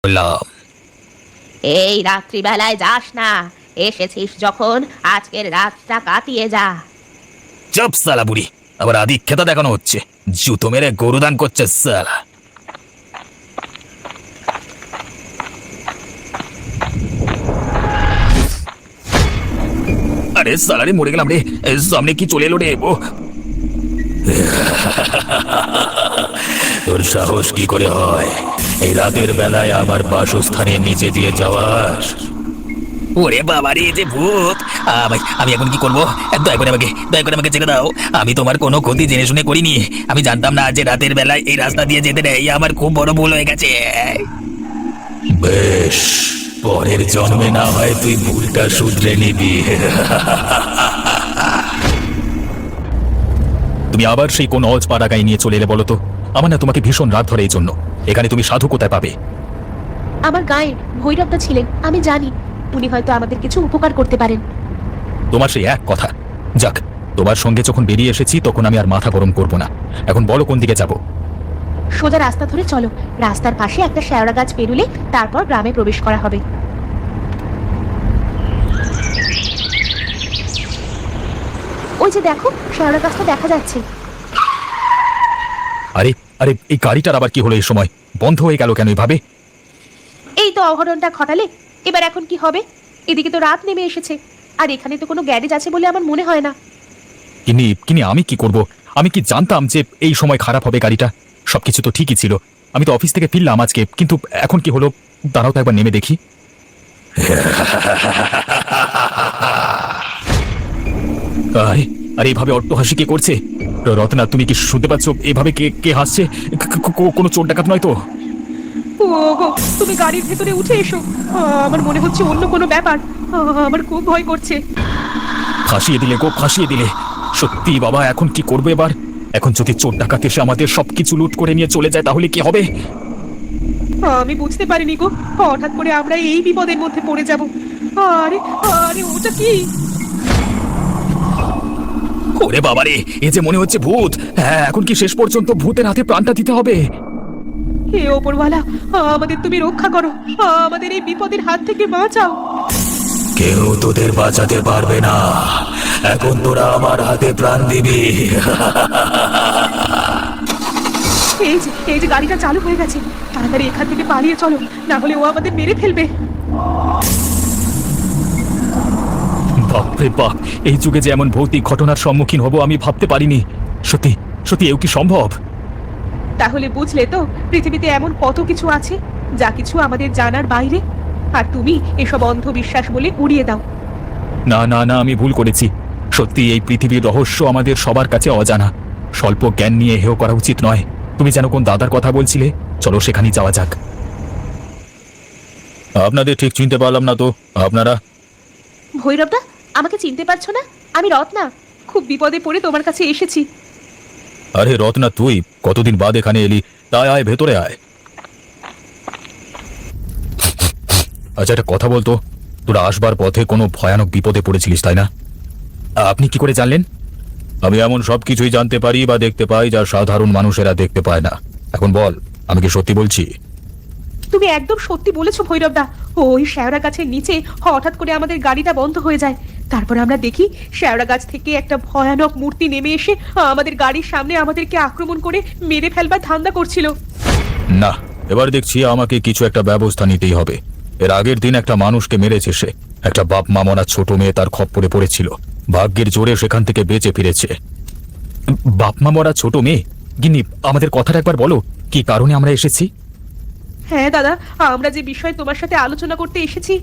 বললাম। এই রাত্রিবেলায় যাস না, এসেছিস যখন আজকের রাতটা কাটিয়ে যা। চুপ সালা বুড়ি, আবার আদিক্ষেতা দেখানো হচ্ছে, জুতো মেরে গরুদান করছে সালা। আরে সালারে মরে গেলাম রে, সামনে কি চলে এলো রে ও। তোর সাহস কি করে হয় এই রাতের বেলায় আমার বাসস্থানের নিচে দিয়ে যাওয়ার? ওরে বাবা রে, যে ভূত! আমি এখন কি করবো? দয়া করে আমাকে ছেড়ে দাও। আমি তোমার কোনো ক্ষতি জেনে শুনে করিনি। আমি জানতাম না যে রাতের বেলায় এই রাস্তা দিয়ে যেতে নেই। আমার খুব বড় ভুল হয়ে গেছে। বেশ, পরের জন্মে না হয় তুই ভুলটা শুধরে নিবি। তুমি আবার সেই কোন অজপাড়া গায়ে নিয়ে চলে এলে বলো তো? আমার না তোমাকে ভীষণ রাত ধরে এই জন্য। এখানে তুমি সাধু কোথায় পাবে? আমার গায়ে ভৈরবটা ছিলেন, আমি জানি উনি হয়তো আমাদের কিছু উপকার করতে পারেন। তোমার সেই এক কথা। যাক, তোমার সঙ্গে যখন বেরিয়ে এসেছি তখন আমি আর মাথা গরম করব না। এখন বলো কোন দিকে যাব? সোজা রাস্তা ধরে চলো, রাস্তার পাশে একটা শেওড়া গাছ পেরুলে তারপর গ্রামে প্রবেশ করা হবে। ওই যে দেখো, শেওড়া গাছটা দেখা যাচ্ছে। আরে আরে, এই গাড়িটার আবার কি হলো এই সময়? বন্ধ হয়ে গেল কেন এভাবে? এই তো অঘটনটা ঘটালে, এবার এখন কি হবে? এদিকে তো রাত নেমে এসেছে, আর এখানে তো কোনো গ্যারেজ আছে বলে আমার মনে হয় না। কিনি আমি কি করব? আমি কি জানতাম যে এই সময় খারাপ হবে গাড়িটা? সবকিছু তো ঠিকই ছিল। আমি তো অফিস থেকে ফিরলাম আজকে, কিন্তু এখন কি হলো? দাঁড়াও তো একবার নেমে দেখি। আরে আরে, এইভাবে অট্টহাসি কে করছে? রত্না, তুমি কি শুনতে পাচ্ছ? এভাবে কে কে হাসছে? কোনো চোর ডাকাত নয় তো? ওগো, তুমি গাড়ির ভেতরে উঠে এসো। আমার মনে হচ্ছে অন্য কোনো ব্যাপার। আমার খুব ভয় করছে। ফাঁসিয়ে দিলে গো, ফাঁসিয়ে দিলে। সত্যি বাবা, এখন কি করবে এবার? এখন যদি চোর ডাকাত এসে আমাদের সবকিছু লুট করে নিয়ে চলে যায় তাহলে কি হবে? আমি বুঝতে পারিনি গো, হঠাৎ করে আমরা এই বিপদের মধ্যে পড়ে যাব। আরে আরে, ওটা কি? ওরে বাবা রে, এ যে মনে হচ্ছে ভূত। হ্যাঁ, এখন কি শেষ পর্যন্ত ভূতের হাতে প্রাণটা দিতে হবে? হে ওপরওয়ালা, আমাদের তুমি রক্ষা করো, আমাদের এই বিপদের হাত থেকে বাঁচাও। কেউ তোদের বাঁচাতে পারবে না। এখন তোরা আমার হাতে প্রাণ দিবি। এই যে গাড়িটা চালু হয়ে গেছে, তাড়াতাড়ি এখান থেকে পালিয়ে চলো, না হলে ও আমাদের মেরে ফেলবে। বাপরে বাপ, এই যুগে যে এমন ভৌতিক ঘটনার সম্মুখীন হব আমি ভাবতে পারিনি। সত্যি সত্যি এও কি সম্ভব? তাহলে বুঝলে তো, পৃথিবীতে এমন কত কিছু আছে যা কিছু আমাদের জানার বাইরে, আর তুমি এসব অন্ধবিশ্বাস বলে উড়িয়ে দাও। না না না, আমি ভুল করেছি। সত্যি এই পৃথিবীর রহস্য আমাদের সবার কাছে অজানা। স্বল্প জ্ঞান নিয়ে হেয় করা উচিত নয়। তুমি যেন কোন দাদার কথা বলছিলে, চলো সেখানেই যাওয়া যাক। আপনাদের ঠিক চিনতে পারলাম না তো, আপনারা? ভৈরবদা, আমাকে চিনতে পারছো না? আমি রত্না, খুব বিপদে পড়ে তোমার কাছে এসেছি। আরে রত্না, তুই কতদিন বাদ এখানে এলি? তাই আয়, ভেতরে আয়। আচ্ছা, একটা কথা বলতো, তোরা আসবার পথে কোনো ভয়ানক বিপদে পড়েছিলিস তাই না? আপনি কি করে জানলেন? আমি এমন সবকিছুই জানতে পারি বা দেখতে পাই যা সাধারণ মানুষেরা দেখতে পায় না। এখন বল, আমি কি সত্যি বলছি? তুমি একদম সত্যি বলেছো ভৈরবদা। ওই শেওড়া গাছের নিচে হঠাৎ করে আমাদের গাড়িটা বন্ধ হয়ে যায়। তারপর আমরা দেখি শেওড়া গাছ থেকে একটা ভয়ানক মূর্তি নেমে এসে আমাদের গাড়ির সামনে আমাদেরকে আক্রমণ করে মেরে ফেলবার ধান্দা করছিল। না, এবার দেখছি আমাকে কিছু একটা ব্যবস্থা নিতেই হবে। এর আগের দিন একটা মানুষকে মেরেছে সে। একটা বাপ মা মরা ছোট মেয়ে তার খপ্পরে পড়েছিল। ভাগ্যের জোরে সেখান থেকে বেঁচে ফিরেছে। বাপ মা মরা ছোট মেয়ে? গিন্নি, আমাদের কথাটা একবার বলো, কি কারণে আমরা এসেছি? হ্যাঁ দাদা, আমরা যে বিষয়ে তোমার সাথে আলোচনা করতে এসেছি।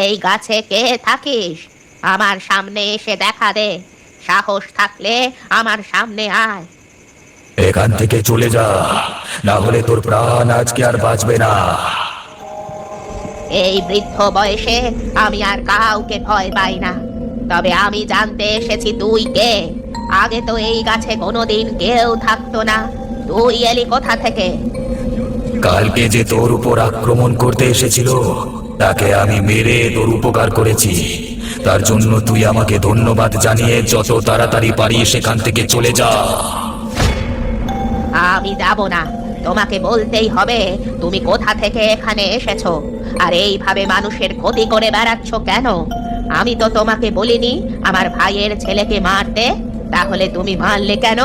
এই গাছে কে থাকিস? আমার সামনে এসে দেখা দে। সাহস থাকলে আমার সামনে আয়। এখান থেকে চলে যা, না হলে তোর প্রাণ আজকে আর বাঁচবে না। এই বৃদ্ধ বয়সে আমি আর কাউকে ভয় পাই না, তবে আমি জানতে এসেছি তুই কে। আগে তো এই গাছে কোনোদিন কেউ থাকতো না, তুই এলি কোথা থেকে? কালকে যে তোর উপর আক্রমণ করতে এসেছিল তাকে আমি মেরে তোর উপকার করেছি। তার জন্য তুই আমাকে ধন্যবাদ জানিয়ে যত তাড়াতাড়ি পারিস সেখান থেকে চলে যা। আমি যাব না, তোমাকে বলতেই হবে তুমি কোথা থেকে এখানে এসেছো আর এইভাবে মানুষের ক্ষতি করে বেড়াচ্ছ কেন। আমি তো তোমাকে বলিনি আমার ভাইয়ের ছেলেকে মারতে, তাহলে তুমি মারলে কেন?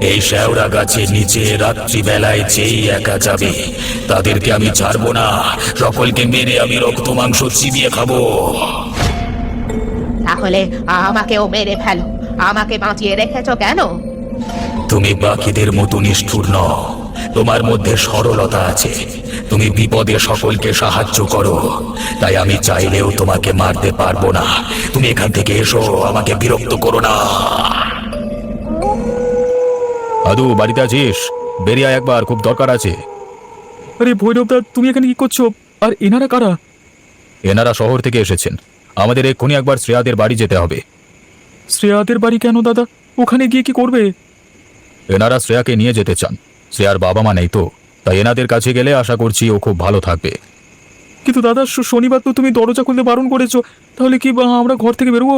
এই শেওড়া গাছের নিচে রাত্রিবেলায় যেই একা যাবে তাদেরকে আমি ছাড়বো না। সকলকে মেরে আমি রক্ত মাংস চিবিয়ে খাবো। তাহলে আমাকেও মেরে ফেলো, আমাকে বাঁচিয়ে রেখেছো কেন? তুমি বাকিদের মতো নিষ্ঠুর নও, তোমার মধ্যে সরলতা আছে, তুমি বিপদে সকলকে সাহায্য করো, তাই আমি চাইলেও তোমাকে মারতে পারবো না। তুমি এখান থেকে এসো, আমাকে বিরক্ত করো না। আদু, বাড়িতে আছিস? বেরিয়ে আয় একবার, খুব দরকার আছে। আরে ভৈরবদা, তুমি এখানে কি করছো? আর এনারা কারা? এনারা শহর থেকে এসেছেন, আমাদের এক্ষুনি একবার শ্রেয়াদের বাড়ি যেতে হবে। শ্রেয়াদের বাড়ি কেন দাদা? ওখানে গিয়ে কি করবে? এনারা শ্রেয়াকে নিয়ে যেতে চান। শ্রেয়ার বাবা মা নেই তো, তাই এনাদের কাছে গেলে আশা করছি ও খুব ভালো থাকবে। কিন্তু দাদা, শনিবার তো তুমি দরজা খুলতে বারণ করেছো, তাহলে কি আমরা ঘর থেকে বেরোবো?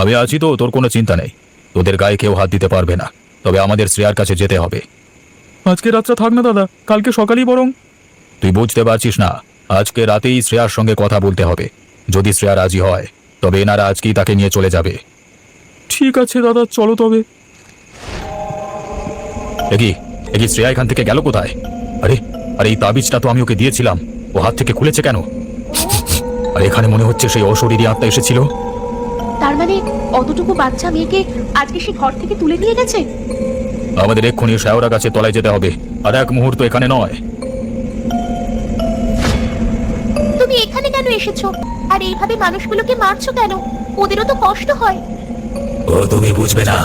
আমি আছি তো, তোর কোনো চিন্তা নেই। তোদের গায়ে কেউ হাত দিতে পারবে না, তবে আমাদের শ্রেয়ার কাছে যেতে হবে। আজকে রাতটা থাক না দাদা, কালকে সকালেই বরং। তুই বুঝতে পারছিস না, আজকে রাতেই শ্রেয়ার সঙ্গে কথা বলতে হবে। যদি শ্রেয়া রাজি হয় তবে এনারা আজকেই তাকে নিয়ে চলে যাবে। ঠিক আছে দাদা, চলো তবে। এগি শ্রেয়া এখান থেকে গেল কোথায়? আরে আরে এই তাবিজটা তো আমি ওকে দিয়েছিলাম, ও হাত থেকে খুলেছে কেন? আর এখানে মনে হচ্ছে সেই অশরীরী আত্মা এসেছিল। তার মানে অতটুকু বাচ্চা মেয়েকে আজকে সে ঘর থেকে তুলে নিয়ে গেছে? আমাদের এক্ষুনি শেওড়া গাছের তলায় যেতে হবে, আর এক মুহূর্ত এখানে নয়। তুমি এখানে কেন এসেছো? আর এইভাবে মানুষগুলোকে মারছো কেন? ওদেরও তো কষ্ট হয়। ও তুমি বুঝবে না,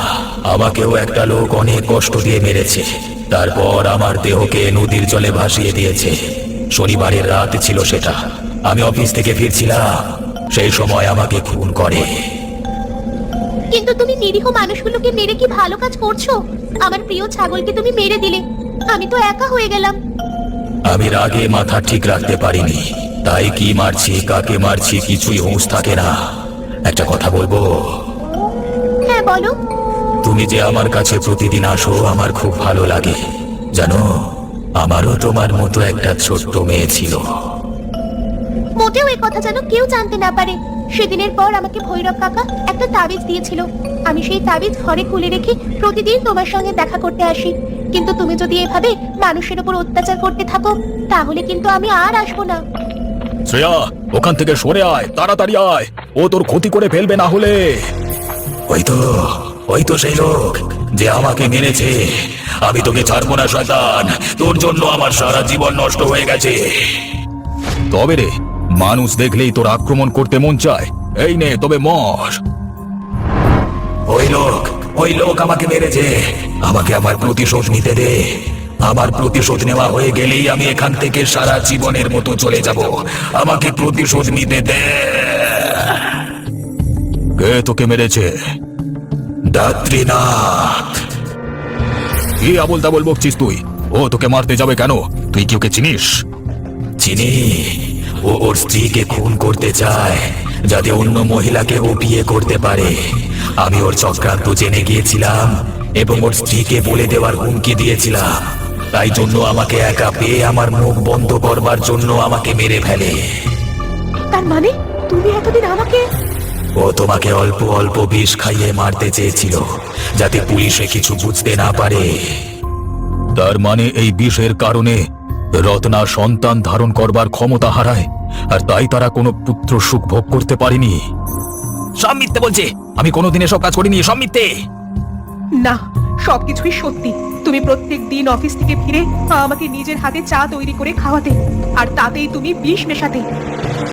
আমাকেও একটা লোক অনেক কষ্ট দিয়ে মেরেছে, তারপর আমার দেহকে নদীর জলে ভাসিয়ে দিয়েছে। শনিবারের রাত ছিল সেটা, আমি অফিস থেকে ফিরছিলাম, সেই সময় আমাকে খুন করে। কিন্তু তুমি নিরীহ মানুষগুলোকে মেরে কি ভালো কাজ করছো? আমার প্রিয় ছাগলকে তুমি মেরে দিলে, আমি তো একা হয়ে গেলাম। আমি রাগে মাথা ঠিক রাখতে পারিনি, তাই কি মারছি কাকে মারছি কিছুই হুঁশ থাকে না। একটা কথা বলবো? হ্যাঁ বলো। তুমি যে আমার কাছে প্রতিদিন আসো আমার খুব ভালো লাগে, জানো আমারও তোমার মতো একটা ছোট্ট মেয়ে ছিল। মোটেও এই কথা যেন কেউ জানতে না পারে। সেদিনের পর আমাকে ভৈরব কাকা একটা তাবিজ দিয়েছিল, আমি সেই তাবিজ ঘরে খুলে রেখে প্রতিদিন তোমার সঙ্গে দেখা করতে আসি। কিন্তু তুমি যদি এভাবে মানুষের উপর অত্যাচার করতে থাকো তাহলে কিন্তু আমি আর আসবো না। শ্রেয়া, ওখান থেকে সরে আয়, তাড়াতাড়ি আয়, ও তোর ক্ষতি করে ফেলবে না হলে। ওই তো সেই লোক যে আমাকে মেরেছে। আমি তোকে ছাড়বো না শয়তান, তোর জন্য আমার সারা জীবন নষ্ট হয়ে গেছে। তবে রে, মানুষ দেখলেই তোর আক্রমণ করতে মন চায়। এই নে তবে মর। ওই লোক আমাকে মেরেছে, আমাকে আমার প্রতিশোধ নিতে দে। আমার প্রতিশোধ নেওয়া হয়ে গেলেই আমি এখান থেকে সারা জীবনের মতো চলে যাব। আমাকে প্রতিশোধ নিতে দে। কে তোকে মেরেছে? দাত্রীনাথ। কি আবল তাবল বকছিস তুই? ও তোকে মারতে যাবে কেন? তুই কি ওকে চিনিস? চিনি, ও ওর স্ত্রীকে খুন করতে চায় যাতে অন্য মহিলাকে ও বিয়ে করতে পারে। আমি ওর চক্রান্ত জেনে গিয়েছিলাম এবং ওর স্ত্রীকে বলে দেওয়ার হুমকি দিয়েছিলাম, তাই জন্য আমাকে একা পেয়ে আমার মুখ বন্ধ করবার জন্য আমাকে মেরে ফেলে। তার মানে তুমি এতদিন আমাকে... ও তোমাকে অল্প অল্প বিষ খাইয়ে মারতে চেয়েছিল যাতে পুলিশে কিছু বুঝতে না পারে। তার মানে এই বিষের কারণে রত্না সন্তান ধারণ করবার ক্ষমতা হারায়, আর তাই তারা কোনো পুত্র সুখ ভোগ করতে পারেনি। সব মিথ্যে বলছে, আমি কোনোদিন এসব কাজ করিনি, সব মিথ্যে। না, সবকিছুই সত্যি। তুমি প্রত্যেক দিন অফিস থেকে ফিরে আমাকে নিজের হাতে চা তৈরি করে খাওয়াতে, আর তাতেই তুমি বিষ মেশাতে।